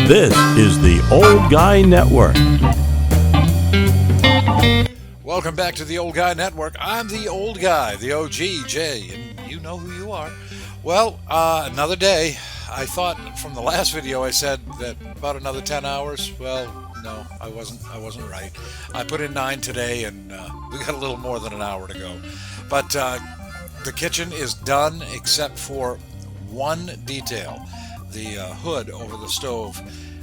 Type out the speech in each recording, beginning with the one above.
This is the Old Guy Network. Welcome back to the Old Guy Network. I'm the old guy, the OG, Jay, and you know who you are. Well, another day. I thought from the last video I said that about another 10 hours. Well, no, I wasn't right. I put in 9 today, and we got a little more than an hour to go. But the kitchen is done except for one detail. The hood over the stove.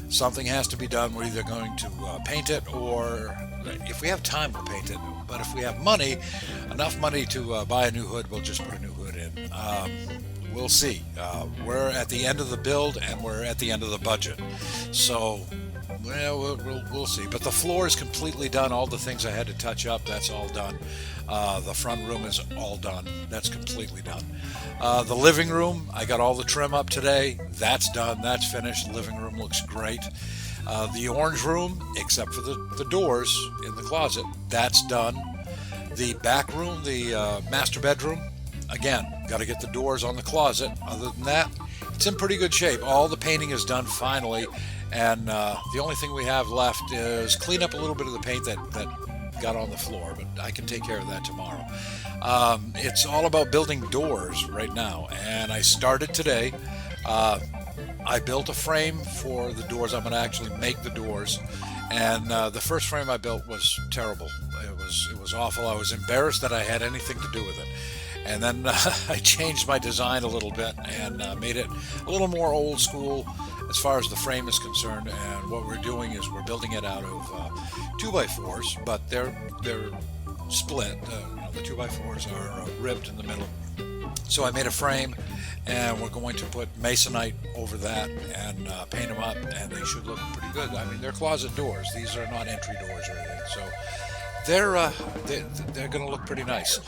Something has to be done. We're either going to paint it, or if we have time, we'll paint it. But if we have money, enough money to buy a new hood, we'll just put a new hood in. We'll see. We're at the end of the build, and we're at the end of the budget. So, well, we'll see. But the floor is completely done. All the things I had to touch up, that's all done. The front room is all done. That's completely done. The living room, I got all the trim up today. That's done. That's finished. The living room looks great. The orange room, except for the doors in the closet, that's done. The back room, the master bedroom, again, got to get the doors on the closet. Other than that, it's in pretty good shape. All the painting is done finally, and the only thing we have left is clean up a little bit of the paint that got on the floor, but I can take care of that tomorrow. It's all about building doors right now, and I started today. I built a frame for the doors. I'm going to actually make the doors, and the first frame I built was terrible. It was awful. I was embarrassed that I had anything to do with it. And then I changed my design a little bit and made it a little more old school as far as the frame is concerned. And what we're doing is we're building it out of 2x4s, but they're split. The 2x4s are ribbed in the middle. So I made a frame, and we're going to put masonite over that and paint them up, and they should look pretty good. I mean, they're closet doors. These are not entry doors or anything. So they're going to look pretty nice.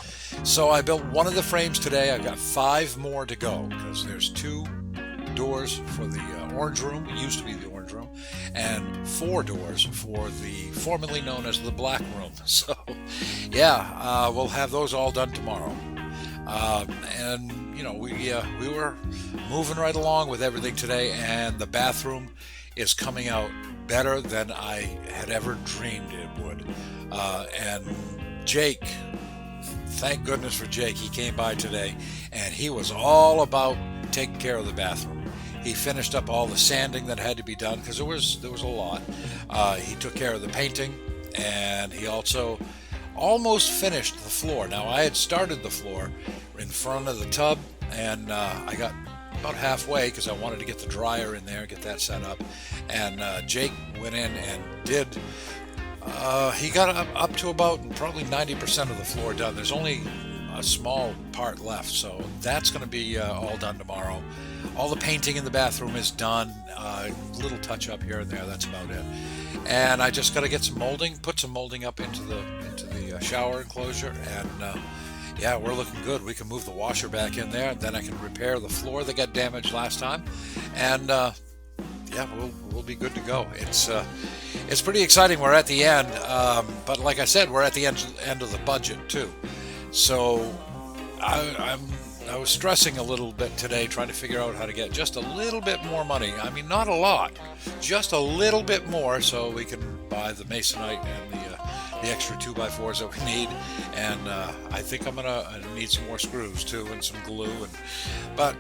So I built one of the frames today. I've got 5 more to go because there's 2 doors for the orange room. It used to be the orange room, and 4 doors for the formerly known as the black room. So yeah, we'll have those all done tomorrow. And you know, we were moving right along with everything today, and the bathroom is coming out better than I had ever dreamed it would. And Jake, thank goodness for Jake, he came by today, and he was all about taking care of the bathroom. He finished up all the sanding that had to be done because there was a lot. He took care of the painting, and he also almost finished the floor. Now, I had started the floor in front of the tub, and I got about halfway because I wanted to get the dryer in there, get that set up. And Jake went in and did. He got up to about probably 90% of the floor done. There's only a small part left, so that's going to be all done tomorrow. All the painting in the bathroom is done. Little touch up here and there. That's about it. And I just got to get some molding, put some molding up into the shower enclosure, and yeah, we're looking good. We can move the washer back in there, and then I can repair the floor that got damaged last time, and yeah, we'll be good to go. It's pretty exciting. We're at the end, but like I said, we're at the end of the budget too. So I was stressing a little bit today, trying to figure out how to get just a little bit more money. I mean, not a lot, just a little bit more, so we can buy the masonite and the extra 2x4s that we need. And I think I'm gonna need some more screws too, and some glue. But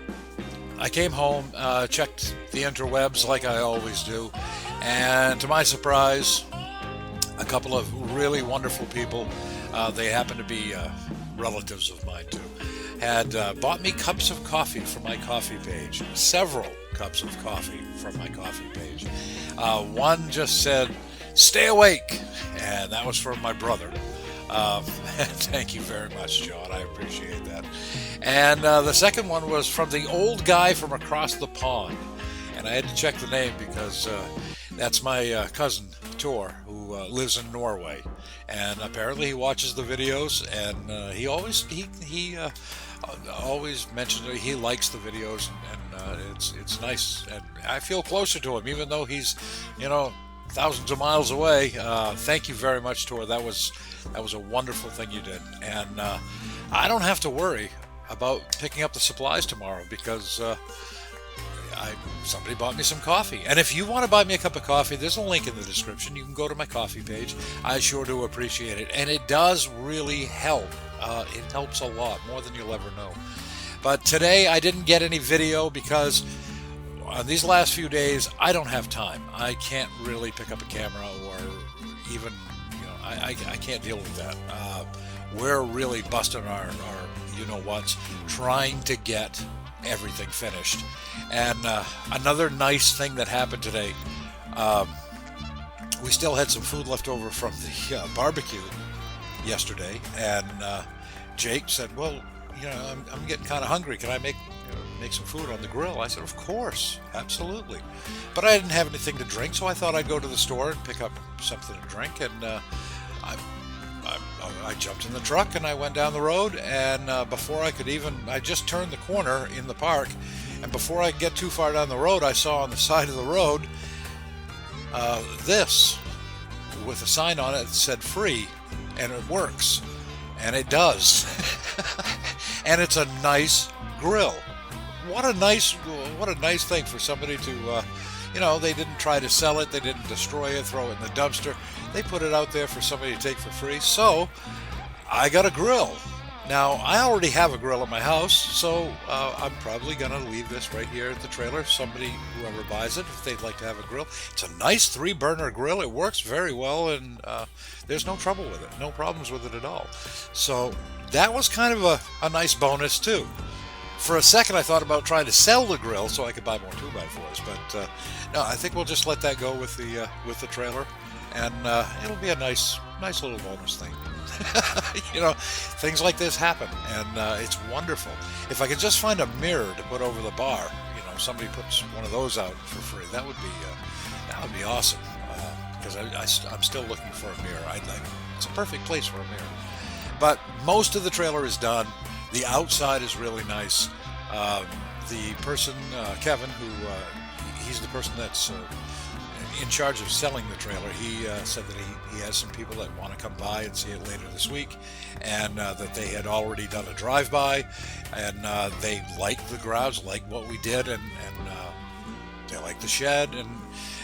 I came home, checked the interwebs like I always do, and to my surprise, a couple of really wonderful people, they happen to be relatives of mine too, had bought me cups of coffee from my coffee page, several cups of coffee from my coffee page. One just said, "Stay awake," and that was from my brother. Thank you very much, John. I appreciate that. And the second one was from the old guy from across the pond. And I had to check the name because that's my cousin, Tor, who lives in Norway. And apparently he watches the videos, and he always mentions it. He likes the videos, and it's nice. And I feel closer to him, even though he's, thousands of miles away. Thank you very much, Tor. That was a wonderful thing you did, and I don't have to worry about picking up the supplies tomorrow because somebody bought me some coffee. And if you want to buy me a cup of coffee, there's a link in the description. You can go to my coffee page. I sure do appreciate it. And it does really help. It helps a lot, more than you'll ever know. But today I didn't get any video because on these last few days, I don't have time. I can't really pick up a camera or even, I can't deal with that. We're really busting our you-know-whats, trying to get everything finished. And another nice thing that happened today, we still had some food left over from the barbecue yesterday, and Jake said, well, I'm getting kind of hungry. Can I make some food on the grill? I said, of course, absolutely. But I didn't have anything to drink, so I thought I'd go to the store and pick up something to drink. And I jumped in the truck and I went down the road. And before I just turned the corner in the park. And before I get too far down the road, I saw on the side of the road this with a sign on it that said free, and it works. And it does. And it's a nice grill. What a nice thing for somebody to, they didn't try to sell it, they didn't destroy it, throw it in the dumpster. They put it out there for somebody to take for free. So I got a grill. Now I already have a grill at my house, so I'm probably gonna leave this right here at the trailer. Whoever buys it, if they'd like to have a grill, it's a nice 3-burner grill. It works very well, and there's no trouble with it, no problems with it at all. So that was kind of a nice bonus too. For a second, I thought about trying to sell the grill so I could buy more 2x4s, but no, I think we'll just let that go with the trailer, and it'll be a nice little bonus thing. Things like this happen, and it's wonderful. If I could just find a mirror to put over the bar, somebody puts one of those out for free, that would be awesome. Because I'm still looking for a mirror. It's a perfect place for a mirror. But most of the trailer is done. The outside is really nice. The person, Kevin, he's the person that's in charge of selling the trailer. He said that he has some people that want to come by and see it later this week, and that they had already done a drive-by, and they like the garage, like what we did, and they like the shed,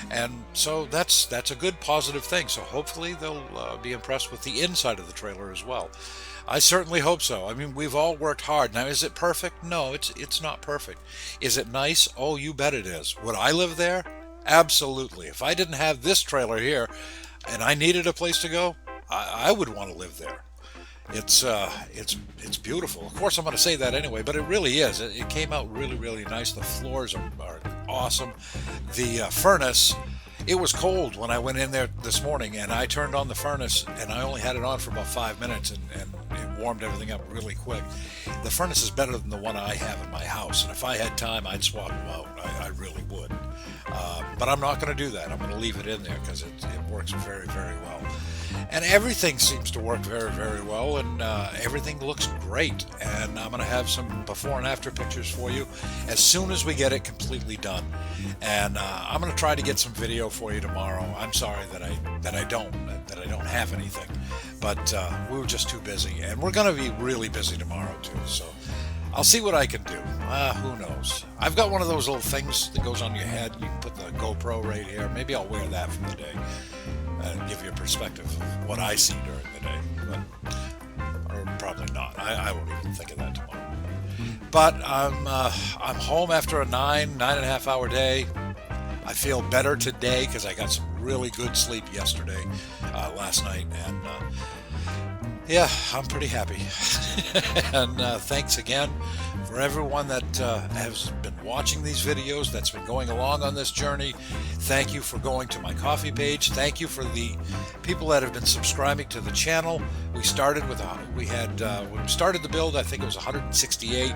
and so that's a good positive thing. So hopefully they'll be impressed with the inside of the trailer as well. I certainly hope so. I mean, we've all worked hard. Now, is it perfect? No, it's not perfect. Is it nice? Oh, you bet it is. Would I live there? Absolutely. If I didn't have this trailer here and I needed a place to go, I would want to live there. It's beautiful. Of course, I'm going to say that anyway, but it really is. It came out really, really nice. The floors are awesome. The furnace, it was cold when I went in there this morning, and I turned on the furnace, and I only had it on for about 5 minutes, and it warmed everything up really quick. The furnace is better than the one I have in my house, and if I had time, I'd swap them out. I really would. But I'm not going to do that. I'm going to leave it in there because it works very, very well. And everything seems to work very, very well, and everything looks great. And I'm going to have some before and after pictures for you as soon as we get it completely done. And I'm going to try to get some video for you tomorrow. I'm sorry that I don't have anything, but we were just too busy, and we're going to be really busy tomorrow too. So I'll see what I can do. Who knows? I've got one of those little things that goes on your head. You can put the GoPro right here. Maybe I'll wear that for the day and give you a perspective of what I see during the day. Or probably not. I won't even think of that tomorrow. But I'm home after a 9.5 hour day. I feel better today because I got some really good sleep yesterday, last night, and yeah, I'm pretty happy. And thanks again for everyone that has been watching these videos, that's been going along on this journey. Thank you for going to my coffee page. Thank you for the people that have been subscribing to the channel. We started with when we started the build, I think it was 168,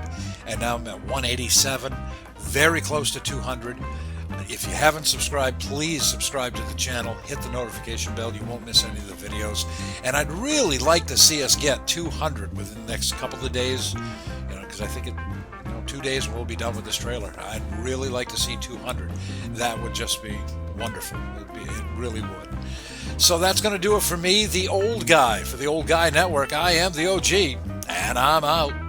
and now I'm at 187, very close to 200. If you haven't subscribed, please subscribe to the channel. Hit the notification bell. You won't miss any of the videos. And I'd really like to see us get 200 within the next couple of days, because I think 2 days we'll be done with this trailer. I'd really like to see 200. That would just be wonderful. It really would. So that's going to do it for me, the old guy, for the Old Guy Network. I am the OG, and I'm out.